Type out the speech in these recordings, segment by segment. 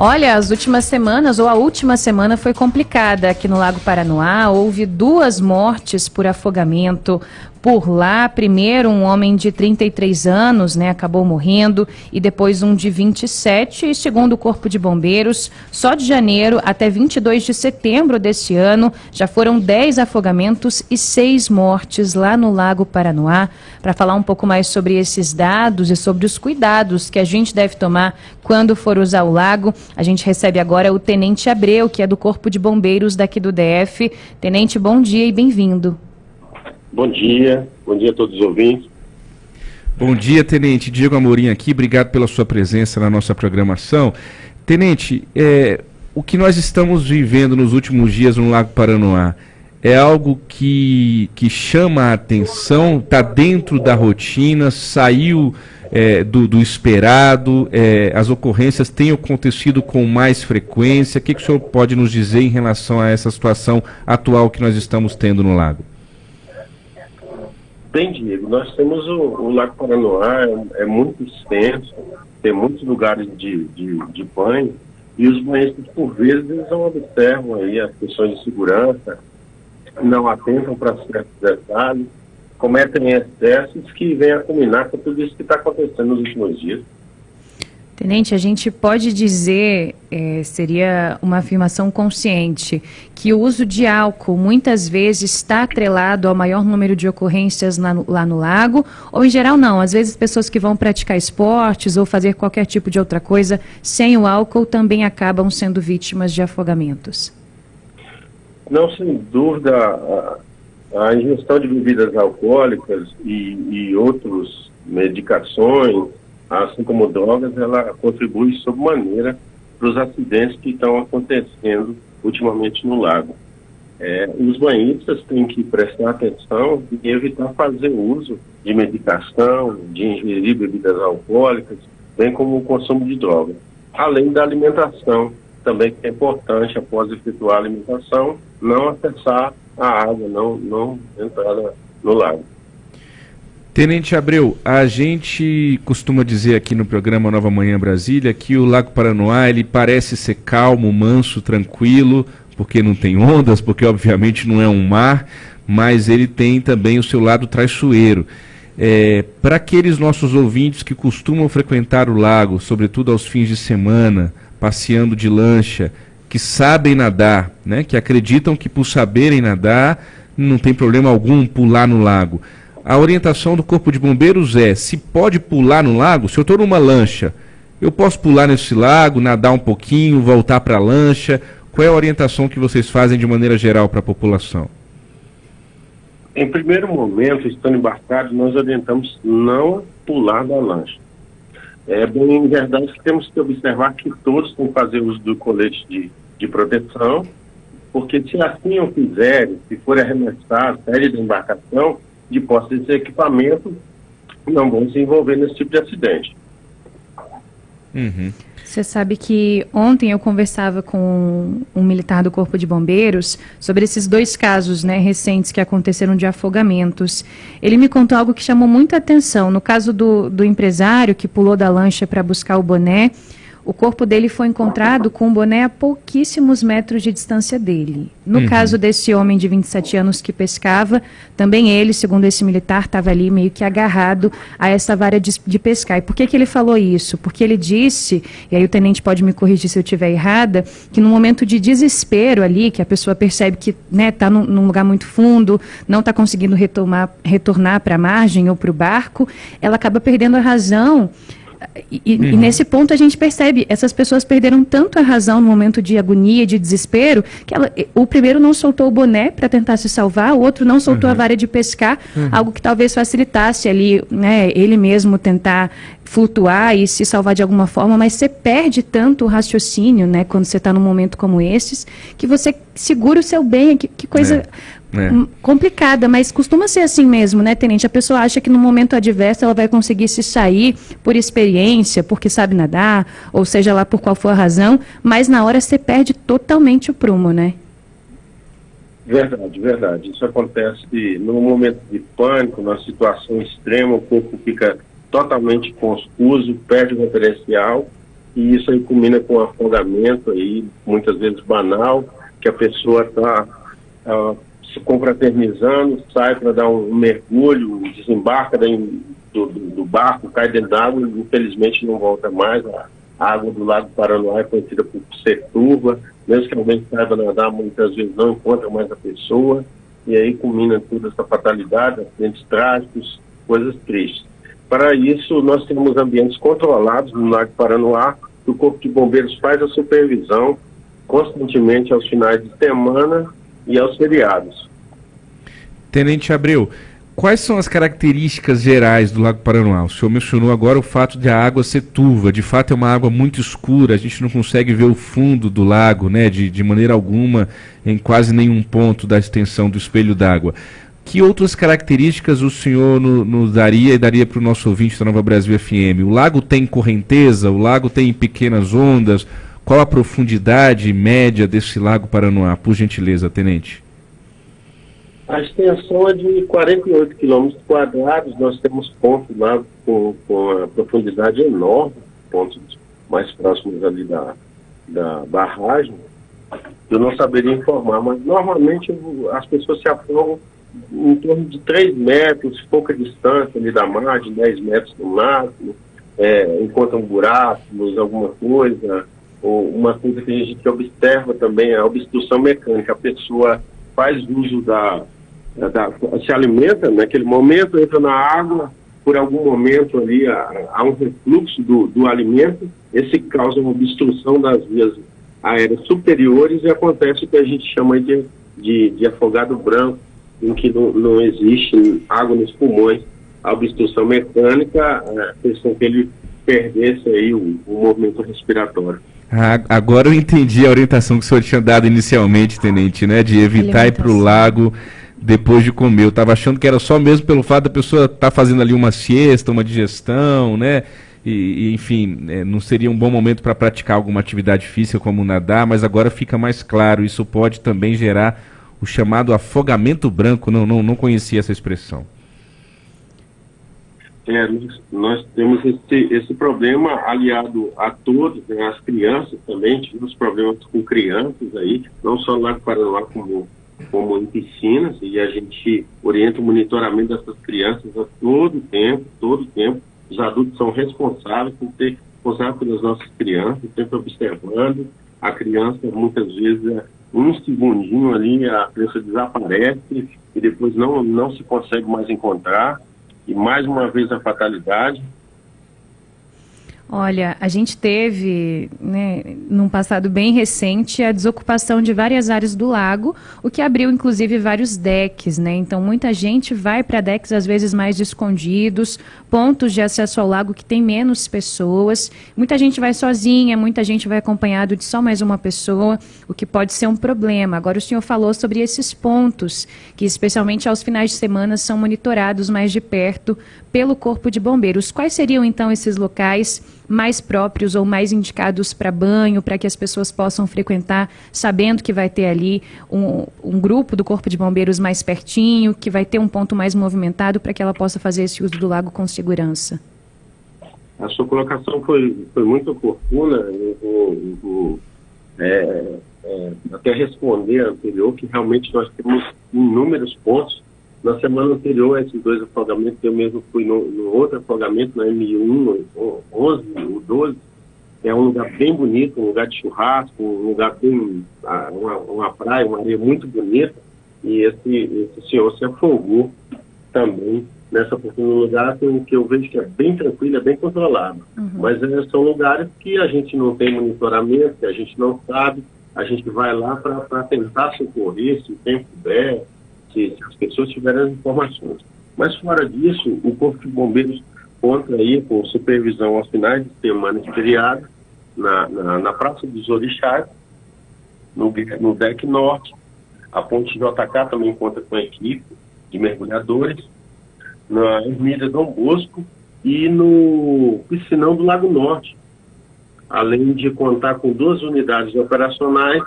Olha, as últimas semanas, ou a última semana foi complicada aqui no Lago Paranoá. Houve 2 mortes por afogamento. Por lá, primeiro um homem de 33 anos, acabou morrendo, e depois um de 27, e segundo o Corpo de Bombeiros, só de janeiro até 22 de setembro deste ano, já foram 10 afogamentos e 6 mortes lá no Lago Paranoá. Para falar um pouco mais sobre esses dados e sobre os cuidados que a gente deve tomar quando for usar o lago, a gente recebe agora o Tenente Abreu, que é do Corpo de Bombeiros daqui do DF. Tenente, bom dia e bem-vindo. Bom dia a todos os ouvintes. Bom dia, Tenente. Diego Amorim aqui, obrigado pela sua presença na nossa programação. Tenente, o que nós estamos vivendo nos últimos dias no Lago Paranoá é algo que chama a atenção, está dentro da rotina, saiu do esperado, as ocorrências têm acontecido com mais frequência. O que o senhor pode nos dizer em relação a essa situação atual que nós estamos tendo no lago? Bem, Diego, nós temos o Lago Paranoá, é muito extenso, tem muitos lugares de banho, e os banhistas, por vezes, eles não observam aí as questões de segurança, não atentam para certos detalhes, cometem excessos que vêm a culminar com tudo isso que está acontecendo nos últimos dias. Tenente, a gente pode dizer, seria uma afirmação consciente, que o uso de álcool muitas vezes está atrelado ao maior número de ocorrências lá no lago, ou em geral não, às vezes pessoas que vão praticar esportes ou fazer qualquer tipo de outra coisa sem o álcool também acabam sendo vítimas de afogamentos. Não, sem dúvida, a ingestão de bebidas alcoólicas e outras medicações, assim como drogas, ela contribui sobremaneira para os acidentes que estão acontecendo ultimamente no lago. Os banhistas têm que prestar atenção e evitar fazer uso de medicação, de ingerir bebidas alcoólicas, bem como o consumo de drogas. Além da alimentação, também que é importante, após efetuar a alimentação, não acessar a água, não entrar no lago. Tenente Abreu, a gente costuma dizer aqui no programa Nova Manhã Brasília que o Lago Paranoá ele parece ser calmo, manso, tranquilo, porque não tem ondas, porque obviamente não é um mar, mas ele tem também o seu lado traiçoeiro. Para aqueles nossos ouvintes que costumam frequentar o lago, sobretudo aos fins de semana, passeando de lancha, que sabem nadar, que acreditam que por saberem nadar não tem problema algum pular no lago. A orientação do Corpo de Bombeiros se pode pular no lago, se eu estou numa lancha, eu posso pular nesse lago, nadar um pouquinho, voltar para a lancha? Qual é a orientação que vocês fazem de maneira geral para a população? Em primeiro momento, estando embarcados, nós orientamos não pular da lancha. É bem verdade que temos que observar que todos têm que fazer uso do colete de proteção, porque se assim o fizerem, se forem arremessados, saírem da embarcação, de posse desse equipamento, não vão se envolver nesse tipo de acidente. Uhum. Você sabe que ontem eu conversava com um militar do Corpo de Bombeiros sobre esses 2 casos recentes que aconteceram de afogamentos. Ele me contou algo que chamou muita atenção. No caso do empresário que pulou da lancha para buscar o boné, o corpo dele foi encontrado com o boné a pouquíssimos metros de distância dele. No caso desse homem de 27 anos que pescava, também ele, segundo esse militar, estava ali meio que agarrado a essa vara de pescar. E por que ele falou isso? Porque ele disse, e aí o tenente pode me corrigir se eu estiver errada, que no momento de desespero ali, que a pessoa percebe que está num lugar muito fundo, não está conseguindo retornar para a margem ou para o barco, ela acaba perdendo a razão. E nesse ponto a gente percebe, essas pessoas perderam tanto a razão no momento de agonia, de desespero, que o primeiro não soltou o boné para tentar se salvar, o outro não soltou a vara de pescar, algo que talvez facilitasse ali, ele mesmo tentar flutuar e se salvar de alguma forma, mas você perde tanto o raciocínio, quando você está num momento como esses, que você segura o seu bem, que coisa complicada, mas costuma ser assim mesmo, Tenente? A pessoa acha que no momento adverso ela vai conseguir se sair por experiência, porque sabe nadar, ou seja lá por qual for a razão, mas na hora você perde totalmente o prumo, Verdade. Isso acontece no momento de pânico, na situação extrema, o corpo fica totalmente confuso, perde o referencial e isso aí culmina com um afogamento aí, muitas vezes banal, que a pessoa está se confraternizando, sai para dar um mergulho, desembarca do barco, cai dentro d'água e infelizmente não volta mais. A água do Lago Paranoá é conhecida por ser turva, mesmo que alguém saiba nadar, muitas vezes não encontra mais a pessoa, e aí culmina toda essa fatalidade, acidentes trágicos, coisas tristes. Para isso, nós temos ambientes controlados no Lago Paranoá, que o Corpo de Bombeiros faz a supervisão constantemente aos finais de semana e aos feriados. Tenente Abreu, quais são as características gerais do Lago Paranoá? O senhor mencionou agora o fato de a água ser turva, de fato é uma água muito escura, a gente não consegue ver o fundo do lago, né, de maneira alguma, em quase nenhum ponto da extensão do espelho d'água. Que outras características o senhor nos daria e daria para o nosso ouvinte da Nova Brasil FM? O lago tem correnteza? O lago tem pequenas ondas? Qual a profundidade média desse Lago Paranoá? Por gentileza, tenente. A extensão é de 48 quilômetros quadrados. Nós temos pontos lá com a profundidade enorme, pontos mais próximos ali da barragem. Eu não saberia informar, mas normalmente as pessoas se afogam em torno de 3 metros, pouca distância ali da margem, 10 metros no máximo, encontram buracos, alguma coisa, ou uma coisa que a gente observa também é a obstrução mecânica. A pessoa faz uso se alimenta naquele momento, entra na água, por algum momento ali há um refluxo do alimento, esse causa uma obstrução das vias aéreas superiores e acontece o que a gente chama de afogado branco, em que não existe água nos pulmões. A obstrução mecânica fez com que ele perdesse aí o movimento respiratório. Agora eu entendi a orientação que o senhor tinha dado inicialmente, tenente, né, de evitar ir para o lago depois de comer. Eu estava achando que era só mesmo pelo fato da pessoa estar fazendo ali uma siesta, uma digestão, né, enfim, não seria um bom momento para praticar alguma atividade física como nadar, mas agora fica mais claro, isso pode também gerar o chamado afogamento branco. Não conhecia essa expressão. Nós temos esse problema aliado a todos, né, as crianças também, tivemos problemas com crianças aí, não só lá no Paraná como em piscinas, e a gente orienta o monitoramento dessas crianças a todo tempo. Os adultos são responsáveis por ter responsável pelas nossas crianças, sempre observando. A criança, muitas vezes, um segundinho ali, a criança desaparece e depois não se consegue mais encontrar. E mais uma vez a fatalidade. Olha, a gente teve, né, num passado bem recente, a desocupação de várias áreas do lago, o que abriu, inclusive, vários decks, né? Então, muita gente vai para decks, às vezes, mais escondidos, pontos de acesso ao lago que tem menos pessoas. Muita gente vai sozinha, muita gente vai acompanhado de só mais uma pessoa, o que pode ser um problema. Agora, o senhor falou sobre esses pontos, que especialmente aos finais de semana são monitorados mais de perto pelo Corpo de Bombeiros. Quais seriam, então, esses locais mais próprios ou mais indicados para banho, para que as pessoas possam frequentar, sabendo que vai ter ali um grupo do Corpo de Bombeiros mais pertinho, que vai ter um ponto mais movimentado para que ela possa fazer esse uso do lago com segurança? A sua colocação foi muito oportuna. Eu vou até responder anterior, que realmente nós temos inúmeros pontos. Na semana anterior a esses 2 afogamentos, eu mesmo fui no outro afogamento, na M1, 11, o 12. É um lugar bem bonito, um lugar de churrasco, um lugar bem, uma praia, uma areia muito bonita. E esse senhor se afogou também nessa oportunidade, que eu vejo que é bem tranquilo, é bem controlado. Uhum. Mas são lugares que a gente não tem monitoramento, que a gente não sabe, a gente vai lá para tentar socorrer, se o tempo der, se as pessoas tiverem as informações. Mas fora disso, o Corpo de Bombeiros conta aí com supervisão aos finais de semana de feriado, na Praça dos Orixás, no deck norte. A Ponte JK também conta com a equipe de mergulhadores, na Ermida Dom Bosco e no Piscinão do Lago Norte, além de contar com 2 unidades operacionais,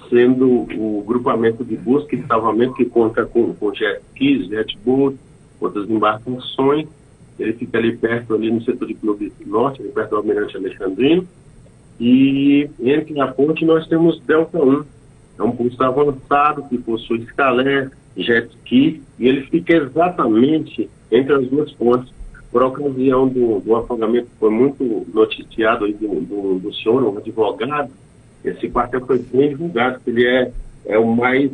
sendo o grupamento de busca e salvamento, que conta com jet skis, jet boat, outras embarcações. Ele fica ali perto, ali no setor de Clube Norte, ali perto do Almirante Alexandrino, E entre a ponte nós temos Delta 1, é um posto avançado que possui escalé, jet ski, e ele fica exatamente entre as duas pontes. Por ocasião do afogamento que foi muito noticiado aí do senhor, um advogado, esse quartel foi bem divulgado, que ele é o mais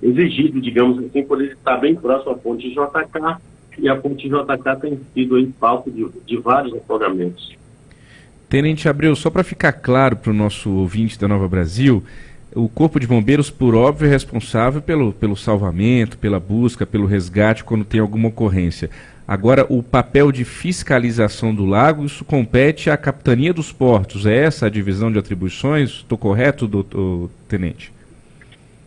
exigido, digamos assim, por ele estar bem próximo à ponte JK, e a ponte JK tem sido aí palco de vários afogamentos. Tenente Abreu, só para ficar claro para o nosso ouvinte da Nova Brasil, o Corpo de Bombeiros, por óbvio, é responsável pelo salvamento, pela busca, pelo resgate quando tem alguma ocorrência. Agora, o papel de fiscalização do lago, isso compete à Capitania dos Portos. É essa a divisão de atribuições? Estou correto, tenente?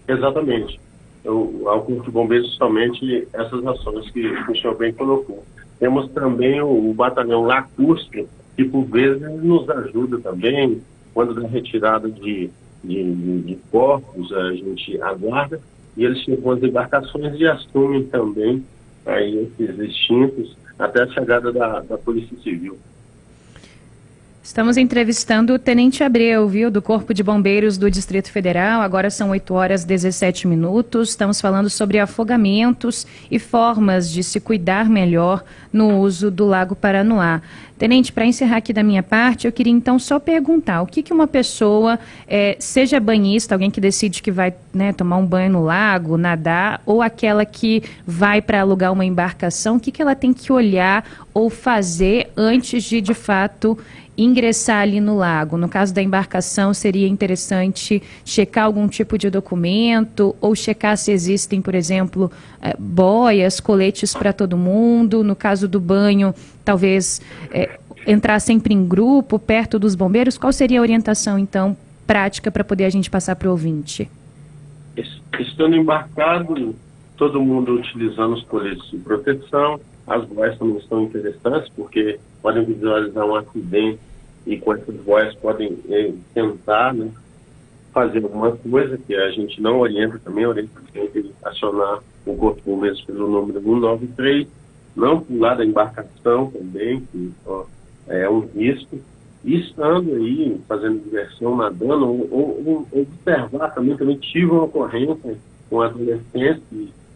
Exatamente. Ao Corpo de Bombeiros, somente essas ações que o senhor bem colocou. Temos também o batalhão lacustre, que por vezes nos ajuda também, quando da retirada de corpos, a gente aguarda, e eles chegam às embarcações e assumem também aí esses extintos até a chegada da Polícia Civil. Estamos entrevistando o Tenente Abreu, viu, do Corpo de Bombeiros do Distrito Federal. Agora são 8h17. Estamos falando sobre afogamentos e formas de se cuidar melhor no uso do Lago Paranoá. Tenente, para encerrar aqui da minha parte, eu queria então só perguntar o que uma pessoa, seja banhista, alguém que decide que vai, né, tomar um banho no lago, nadar, ou aquela que vai para alugar uma embarcação, o que ela tem que olhar ou fazer antes de fato, ingressar ali no lago? No caso da embarcação, seria interessante checar algum tipo de documento ou checar se existem, por exemplo, boias, coletes para todo mundo. No caso do banho, talvez entrar sempre em grupo, perto dos bombeiros. Qual seria a orientação, então, prática para poder a gente passar para o ouvinte? Estando embarcado, todo mundo utilizando os coletes de proteção. As boias também são interessantes, porque podem visualizar um acidente e com essas boias podem tentar, né, fazer alguma coisa que a gente não orienta, também orienta a acionar o Corpo de Bombeiros pelo número 193, não pular da embarcação também, que é um risco, e estando aí, fazendo diversão, nadando, ou observar também tive uma ocorrência com adolescentes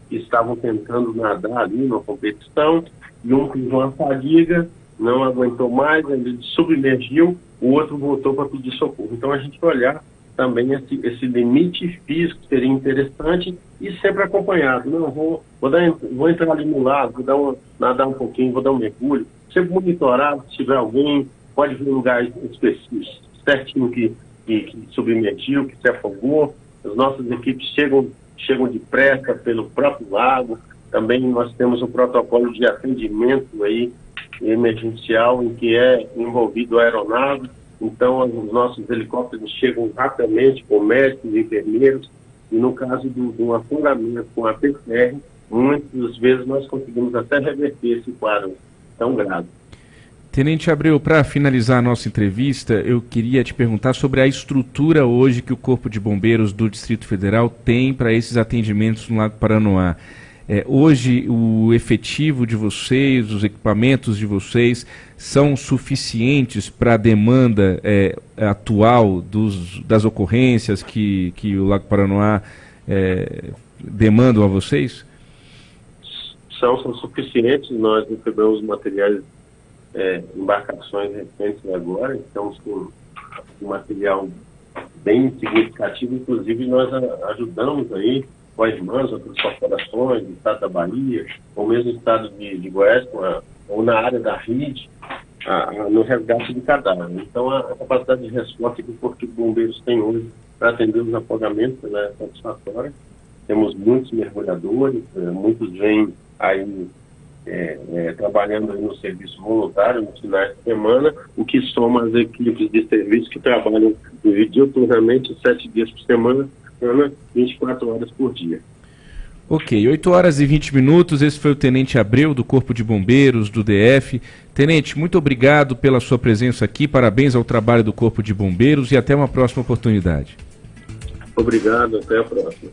que estavam tentando nadar ali numa competição, e um com uma fadiga, não aguentou mais, ele submergiu, o outro voltou para pedir socorro. Então a gente olhar também esse limite físico seria interessante e sempre acompanhado. Não, vou entrar ali no lago, nadar um pouquinho, vou dar um mergulho, sempre monitorado, se tiver alguém, pode vir um lugar específico, certinho que submergiu, que se afogou. As nossas equipes chegam depressa pelo próprio lago. Também nós temos um protocolo de atendimento aí emergencial em que é envolvido a aeronave. Então os nossos helicópteros chegam rapidamente com médicos e enfermeiros, e no caso de um afogamento com a PCR, muitas vezes nós conseguimos até reverter esse quadro tão grave. Tenente Abreu, para finalizar a nossa entrevista, eu queria te perguntar sobre a estrutura hoje que o Corpo de Bombeiros do Distrito Federal tem para esses atendimentos no Lago Paranoá. Hoje, o efetivo de vocês, os equipamentos de vocês, são suficientes para a demanda atual das ocorrências que o Lago Paranoá demandam a vocês? São suficientes. Nós recebemos materiais, embarcações recentes agora, estamos com um material bem significativo. Inclusive nós ajudamos aí com as mãos, outras corporações do estado da Bahia, ou mesmo do estado de Goiás, ou na área da RID, no resgate de cadáver. Então a capacidade de resposta que o Corpo de Bombeiros tem hoje para atender os afogamentos é satisfatória. Temos muitos mergulhadores, muitos vêm aí trabalhando aí no serviço voluntário nos finais de semana, o que soma as equipes de serviço que trabalham diuturnamente 7 dias por semana, 24 horas por dia. Ok, 8h20, esse foi o Tenente Abreu do Corpo de Bombeiros do DF. Tenente, muito obrigado pela sua presença aqui, parabéns ao trabalho do Corpo de Bombeiros e até uma próxima oportunidade. Obrigado, até a próxima.